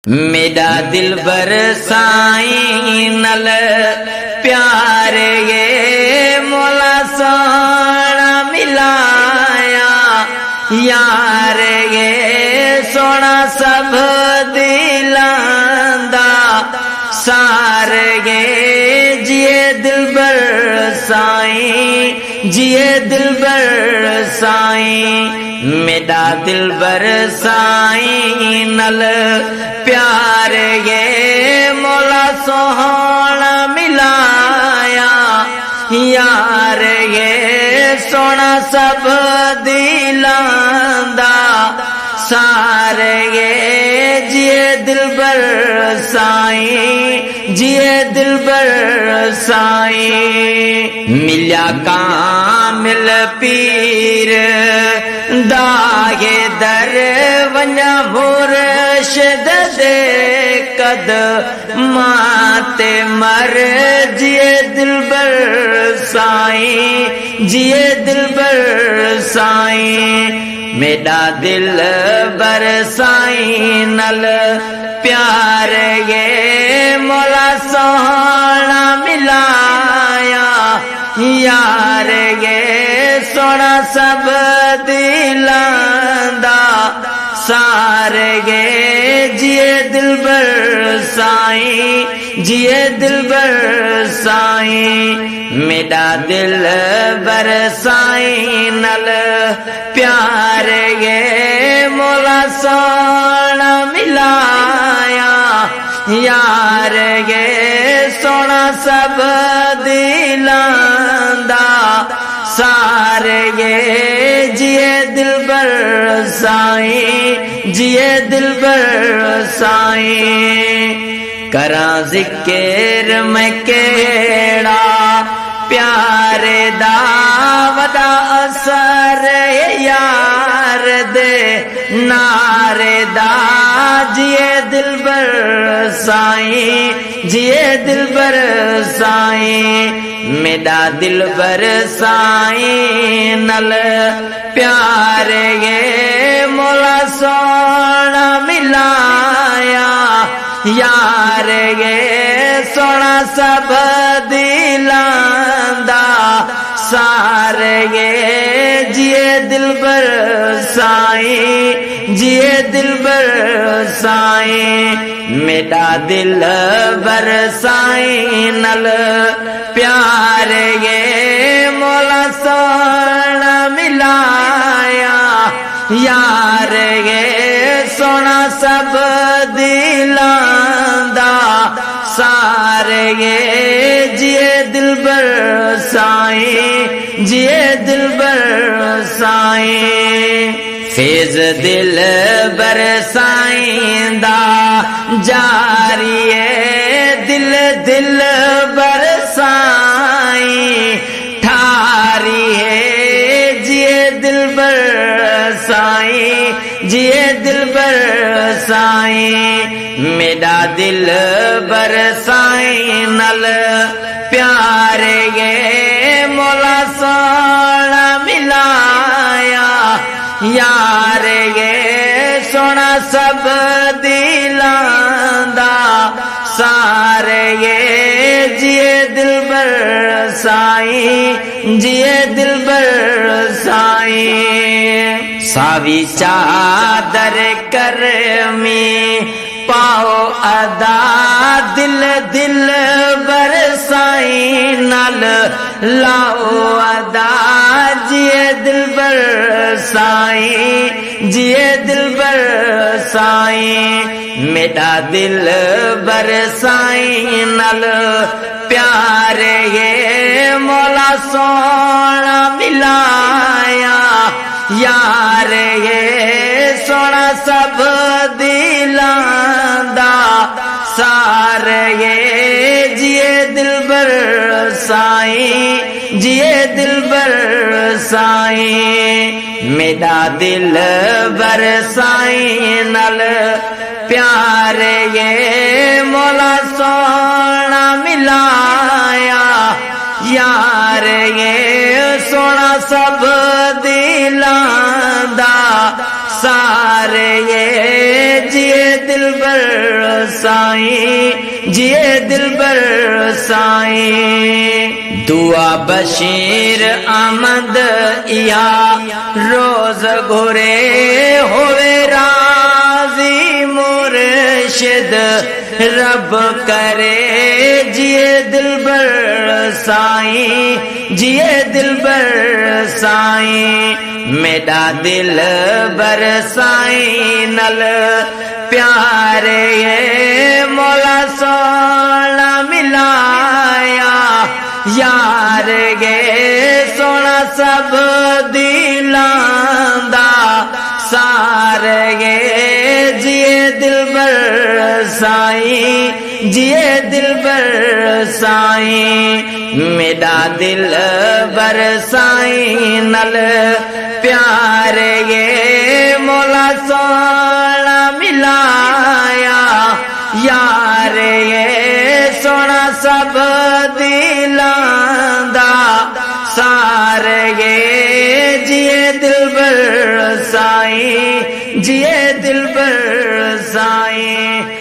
मेरा दिल बरसाई नल प्यार ये मौला सोना मिलाया यार ये सोना सब दिलांदा सार ये जिए दिल बरसाई जिए दिल बरसाई मेरा दिल बरसाई नल प्यार ये मौला सोहना मिलाया यार ये सोना सब दिलांदा सार ये जिए दिल बरसाई जिए दिल बरसाई मिल्या कामिल पीर दागे दर वन्या मुर्शिद दे कद माते मर जिए दिल बरसाई जिए दिल बरसाई मेरा दिल बरसाई नल प्यार ये मौला सोहना मिलाया यार ये सोना सब दिलांदा सार ये जिए दिल बरसाई जिए दिल बरसाई मेरा दिल बरसाई नल प्यार ये मौला सोना मिलाया यार ये सोना सब दिलांदा सार ये जिए दिल बरसाई जिए दिल बरसाई करा जिक्र मैं केड़ा प्यारे दावदा असर यार दे नारे दा जिए दिल बरसाई जिए दिल बरसाई मेरा दिल बरसाई नल प्यार ये मौला सोना मिलाया यार ये सोना सब दिलांदा सार ये जिए दिल बरसाई जिए दिल बरसाई मेरा दिल बरसाई नल प्यार ये मौला सोना मिलाया यार ये सोना सब दिलांदा सार ये जिए दिल बरसाई जिए दिल बरसाई फेज दिल बरसाइंदा जारिए दिल दिल बरसाई ठारी है जिए दिल बरसाई जिए दिल बरसाई मेरा दिल बरसाई नल प्यार ये मौला सोना मिलाया यार ये सोना सब दिलांदा सार ये जिए दिल बरसाई जिए दिल बरसाई सावी चादर कर में पाओ अदा दिल दिल बरसाई नल लाओ अदा जिए दिल बरसाई जिए दिल बरसाई मेरा दिल बरसाई नल प्यार ये मौला सोना मिलाया यार ये सोना सब दिलांदा सार ये जिए दिल बरसाई जिए दिल बरसाई मेरा दिल बरसाई नल प्यार ये मौला सोना मिलाया यार ये सोना सब दिलांदा सारे ये जिए दिलबर साईं, जिए दिलबर साईं। दुआ बशीर आमद या रोज घुरे होवे राजी मुर्शिद रब करे जिए दिलबर साईं, जिए दिलबर साईं। मेरा दिल बर साईं नल प्यारे ये मौला सोना मिलाया यार गे सोना सब दिलां दा सार गे जिए दिलबर साईं, जिए दिलबर साईं। मेरा दिल बर साईं नल प्यारे ये मौला सोना मिलाया यार ये सोना सब दिलां दा सार गे जिए दिलबर साईं, जिए दिलबर साईं।